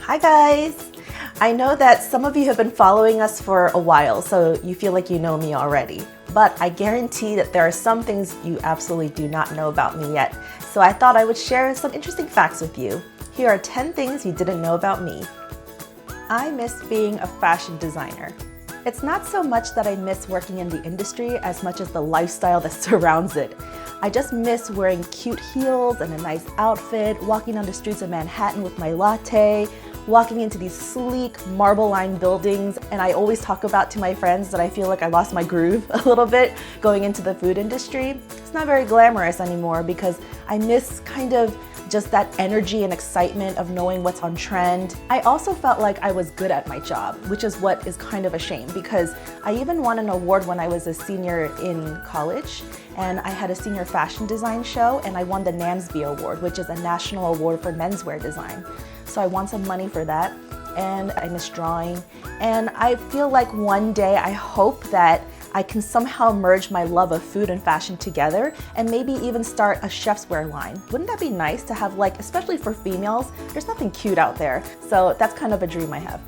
Hi guys! I know that some of you have been following us for a while, so you feel like you know me already. But I guarantee that there are some things you absolutely do not know about me yet. So I thought I would share some interesting facts with you. Here are 10 things you didn't know about me. I miss being a fashion designer. It's not so much that I miss working in the industry as much as the lifestyle that surrounds it. I just miss wearing cute heels and a nice outfit, walking down the streets of Manhattan with my latte, walking into these sleek marble-lined buildings, and I always talk about to my friends that I feel like I lost my groove a little bit going into the food industry. It's not very glamorous anymore because I miss kind of just that energy and excitement of knowing what's on trend. I also felt like I was good at my job, which is what is kind of a shame because I even won an award when I was a senior in college, and I had a senior fashion design show and I won the NAMSB award, which is a national award for menswear design. So I won some money for that, and I miss drawing. And I feel like one day I hope that I can somehow merge my love of food and fashion together and maybe even start a chef's wear line. Wouldn't that be nice to have, like, especially for females, there's nothing cute out there. So that's kind of a dream I have.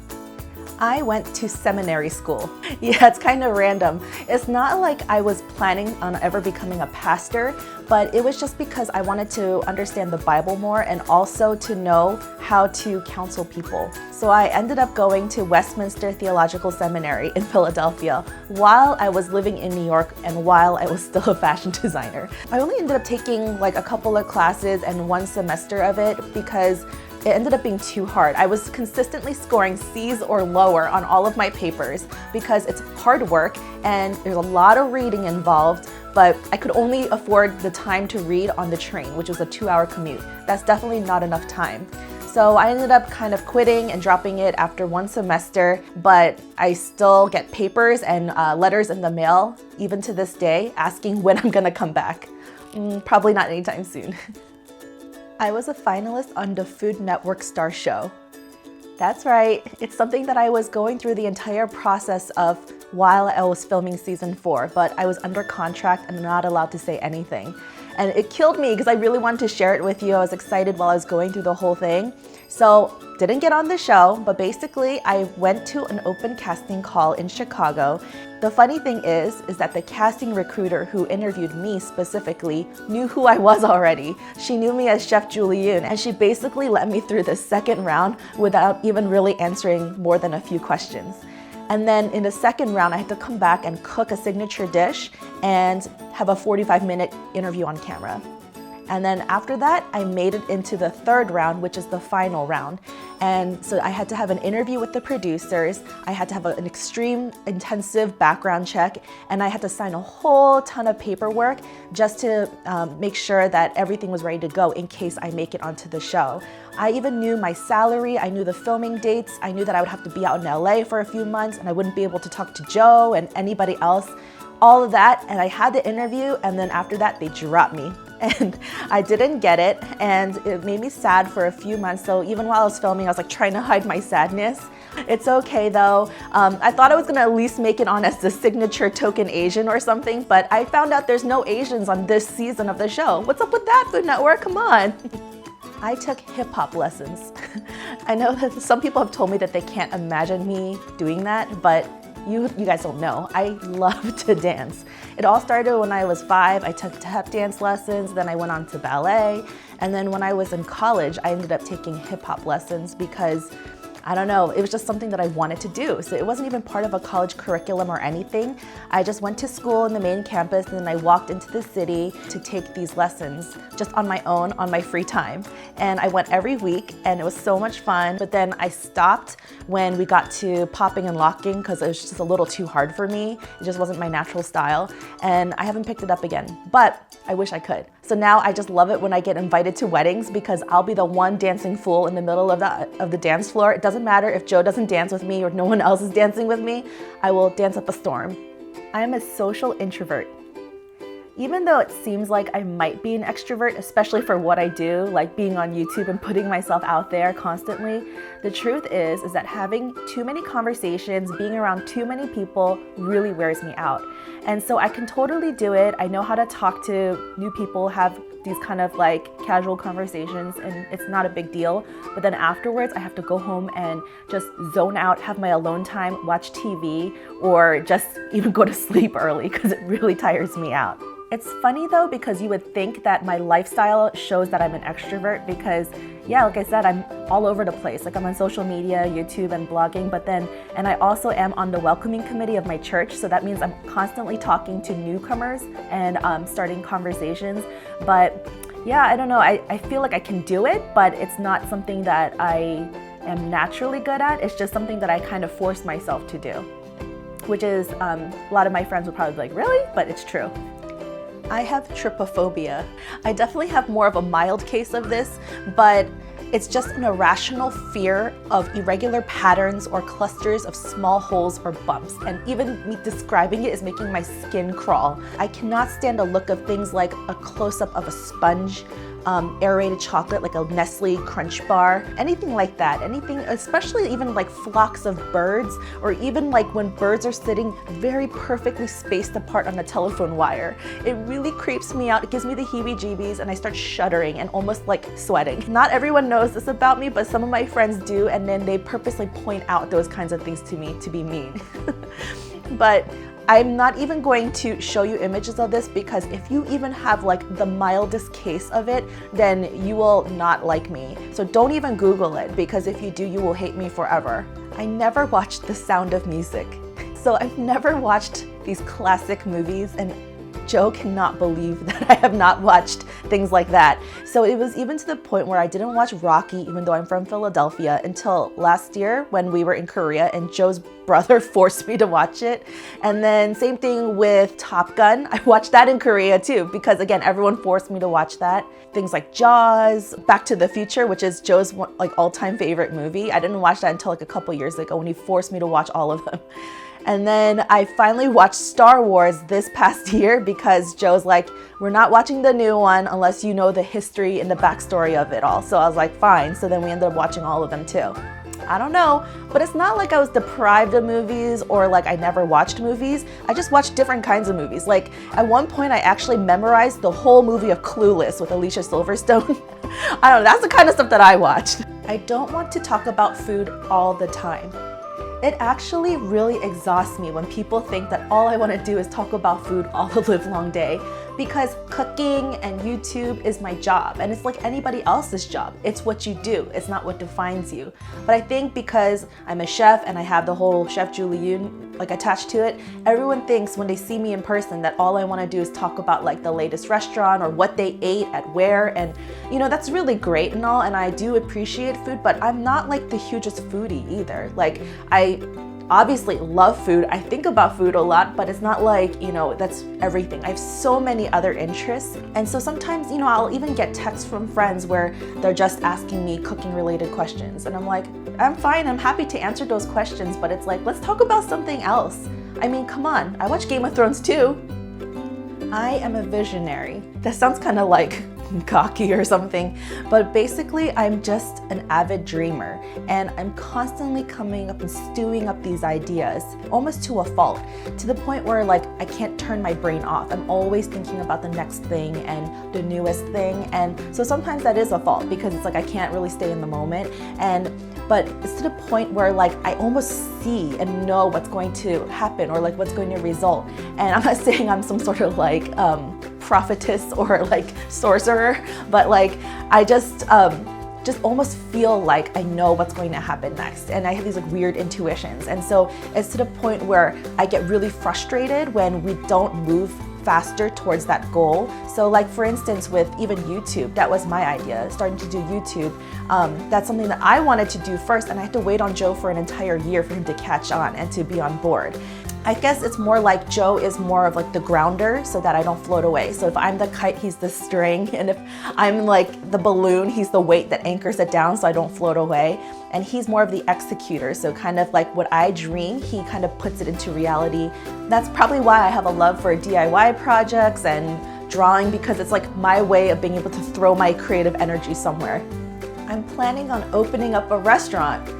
I went to seminary school. Yeah, it's kind of random. It's not like I was planning on ever becoming a pastor, but it was just because I wanted to understand the Bible more and also to know how to counsel people. So I ended up going to Westminster Theological Seminary in Philadelphia while I was living in New York and while I was still a fashion designer. I only ended up taking like a couple of classes and one semester of it because it ended up being too hard. I was consistently scoring C's or lower on all of my papers because it's hard work and there's a lot of reading involved, but I could only afford the time to read on the train, which was a 2-hour commute. That's definitely not enough time. So I ended up kind of quitting and dropping it after one semester, but I still get papers and letters in the mail, even to this day, asking when I'm gonna come back. Probably not anytime soon. I was a finalist on the Food Network Star Show. That's right, it's something that I was going through the entire process of while I was filming season 4, but I was under contract and not allowed to say anything. And it killed me because I really wanted to share it with you. I was excited while I was going through the whole thing. So, didn't get on the show, but basically I went to an open casting call in Chicago. The funny thing is that the casting recruiter who interviewed me specifically knew who I was already. She knew me as Chef Yoon, and she basically let me through the second round without even really answering more than a few questions. And then in the second round, I had to come back and cook a signature dish and have a 45-minute interview on camera. And then after that, I made it into the third round, which is the final round. And so I had to have an interview with the producers, I had to have an extreme intensive background check, and I had to sign a whole ton of paperwork just to make sure that everything was ready to go in case I make it onto the show. I even knew my salary, I knew the filming dates, I knew that I would have to be out in LA for a few months and I wouldn't be able to talk to Joe and anybody else. All of that, and I had the interview, and then after that they dropped me and I didn't get it, and it made me sad for a few months. So even while I was filming, I was like trying to hide my sadness. It's okay though. I thought I was gonna at least make it on as the signature token Asian or something, but I found out there's no Asians on this season of the show. What's up with that, Food Network? Come on. I took hip-hop lessons. I know that some people have told me that they can't imagine me doing that, but you guys don't know. I love to dance. It all started when I was 5. I took tap dance lessons, then I went on to ballet, and then when I was in college, I ended up taking hip-hop lessons because I don't know, it was just something that I wanted to do. So it wasn't even part of a college curriculum or anything. I just went to school in the main campus and then I walked into the city to take these lessons just on my own, on my free time. And I went every week and it was so much fun. But then I stopped when we got to popping and locking because it was just a little too hard for me. It just wasn't my natural style. And I haven't picked it up again, but I wish I could. So now I just love it when I get invited to weddings because I'll be the one dancing fool in the middle of the dance floor. It doesn't matter if Joe doesn't dance with me or no one else is dancing with me, I will dance up a storm. I am a social introvert. Even though it seems like I might be an extrovert, especially for what I do, like being on YouTube and putting myself out there constantly, the truth is that having too many conversations, being around too many people really wears me out. And so I can totally do it. I know how to talk to new people, have these kind of like casual conversations and it's not a big deal. But then afterwards, I have to go home and just zone out, have my alone time, watch TV, or just even go to sleep early because it really tires me out. It's funny though, because you would think that my lifestyle shows that I'm an extrovert because, yeah, like I said, I'm all over the place. Like I'm on social media, YouTube, and blogging, and I also am on the welcoming committee of my church. So that means I'm constantly talking to newcomers and starting conversations. But yeah, I don't know. I feel like I can do it, but it's not something that I am naturally good at. It's just something that I kind of force myself to do, which is, a lot of my friends would probably be like, really? But it's true. I have trypophobia. I definitely have more of a mild case of this, but it's just an irrational fear of irregular patterns or clusters of small holes or bumps. And even me describing it is making my skin crawl. I cannot stand the look of things like a close-up of a sponge, aerated chocolate like a Nestle Crunch bar, anything like that. Anything, especially even like flocks of birds, or even like when birds are sitting very perfectly spaced apart on a telephone wire. It really creeps me out. It gives me the heebie-jeebies and I start shuddering and almost like sweating. Not everyone knows this about me, but some of my friends do, and then they purposely point out those kinds of things to me to be mean. But I'm not even going to show you images of this because if you even have like the mildest case of it, then you will not like me. So don't even Google it, because if you do, you will hate me forever. I never watched The Sound of Music. So I've never watched these classic movies, and Joe cannot believe that I have not watched things like that. So it was even to the point where I didn't watch Rocky, even though I'm from Philadelphia, until last year when we were in Korea and Joe's brother forced me to watch it. And then same thing with Top Gun. I watched that in Korea too, because again, everyone forced me to watch that. Things like Jaws, Back to the Future, which is Joe's like all-time favorite movie. I didn't watch that until like a couple years ago when he forced me to watch all of them. And then I finally watched Star Wars this past year because Joe's like, we're not watching the new one unless you know the history and the backstory of it all. So I was like, fine. So then we ended up watching all of them too. I don't know, but it's not like I was deprived of movies or like I never watched movies. I just watched different kinds of movies. Like at one point I actually memorized the whole movie of Clueless with Alicia Silverstone. I don't know, that's the kind of stuff that I watched. I don't want to talk about food all the time. It actually really exhausts me when people think that all I want to do is talk about food all the livelong day, because cooking and YouTube is my job, and it's like anybody else's job. It's what you do, it's not what defines you. But I think because I'm a chef and I have the whole Chef Julie Yoon like attached to it, everyone thinks when they see me in person that all I want to do is talk about like the latest restaurant or what they ate at where, and you know, that's really great and all, and I do appreciate food, but I'm not like the hugest foodie either. Like I obviously love food. I think about food a lot, but it's not like, you know, that's everything. I have so many other interests. And so sometimes, you know, I'll even get texts from friends where they're just asking me cooking related questions. And I'm like, I'm fine. I'm happy to answer those questions, but it's like, let's talk about something else. I mean, come on. I watch Game of Thrones too. I am a visionary. That sounds kind of like cocky or something, but basically I'm just an avid dreamer, and I'm constantly coming up and stewing up these ideas almost to a fault, to the point where like I can't turn my brain off. I'm always thinking about the next thing and the newest thing, and so sometimes that is a fault because it's like I can't really stay in the moment, but it's to the point where like I almost see and know what's going to happen or like what's going to result. And I'm not saying I'm some sort of like prophetess or like sorcerer, but like I just almost feel like I know what's going to happen next, and I have these like weird intuitions. And so it's to the point where I get really frustrated when we don't move faster towards that goal. So like for instance with even YouTube, that was my idea, starting to do YouTube. That's something that I wanted to do first, and I had to wait on Joe for an entire year for him to catch on and to be on board. I guess it's more like Joe is more of like the grounder so that I don't float away. So if I'm the kite, he's the string. And if I'm like the balloon, he's the weight that anchors it down so I don't float away. And he's more of the executor. So kind of like what I dream, he kind of puts it into reality. That's probably why I have a love for DIY projects and drawing, because it's like my way of being able to throw my creative energy somewhere. I'm planning on opening up a restaurant.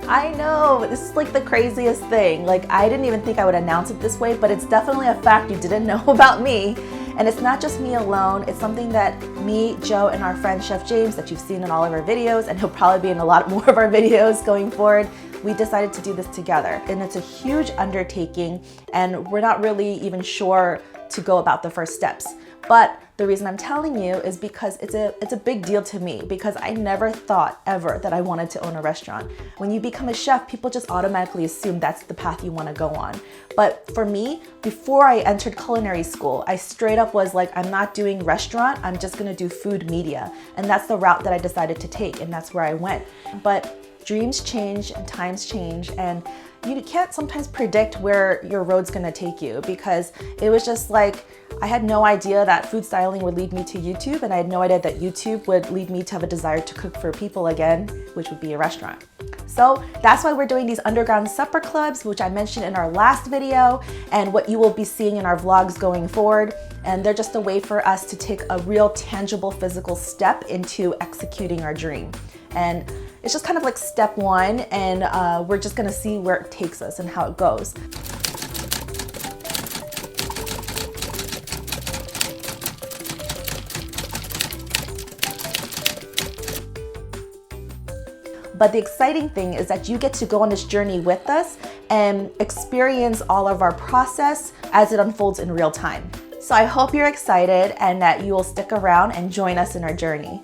I know, this is like the craziest thing. Like I didn't even think I would announce it this way, but it's definitely a fact you didn't know about me. And it's not just me alone, it's something that me, Joe, and our friend Chef James, that you've seen in all of our videos, and he'll probably be in a lot more of our videos going forward, we decided to do this together. And it's a huge undertaking, and we're not really even sure to go about the first steps. But the reason I'm telling you is because it's a big deal to me, because I never thought ever that I wanted to own a restaurant. When you become a chef, people just automatically assume that's the path you want to go on. But for me, before I entered culinary school, I straight up was like, I'm not doing restaurant, I'm just gonna do food media. And that's the route that I decided to take, and that's where I went. But dreams change and times change, and you can't sometimes predict where your road's gonna take you, because it was just like, I had no idea that food styling would lead me to YouTube, and I had no idea that YouTube would lead me to have a desire to cook for people again, which would be a restaurant. So that's why we're doing these underground supper clubs, which I mentioned in our last video, and what you will be seeing in our vlogs going forward. And they're just a way for us to take a real tangible physical step into executing our dream. And it's just kind of like step one, and we're just gonna see where it takes us and how it goes. But the exciting thing is that you get to go on this journey with us and experience all of our process as it unfolds in real time. So I hope you're excited and that you will stick around and join us in our journey.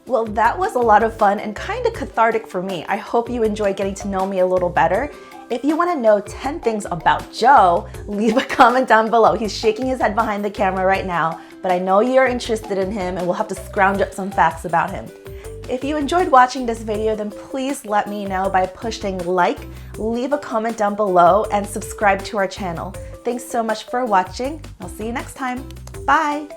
Well, that was a lot of fun and kind of cathartic for me. I hope you enjoyed getting to know me a little better. If you want to know 10 things about Joe, leave a comment down below. He's shaking his head behind the camera right now, but I know you're interested in him, and we'll have to scrounge up some facts about him. If you enjoyed watching this video, then please let me know by pushing like, leave a comment down below, and subscribe to our channel. Thanks so much for watching. I'll see you next time. Bye.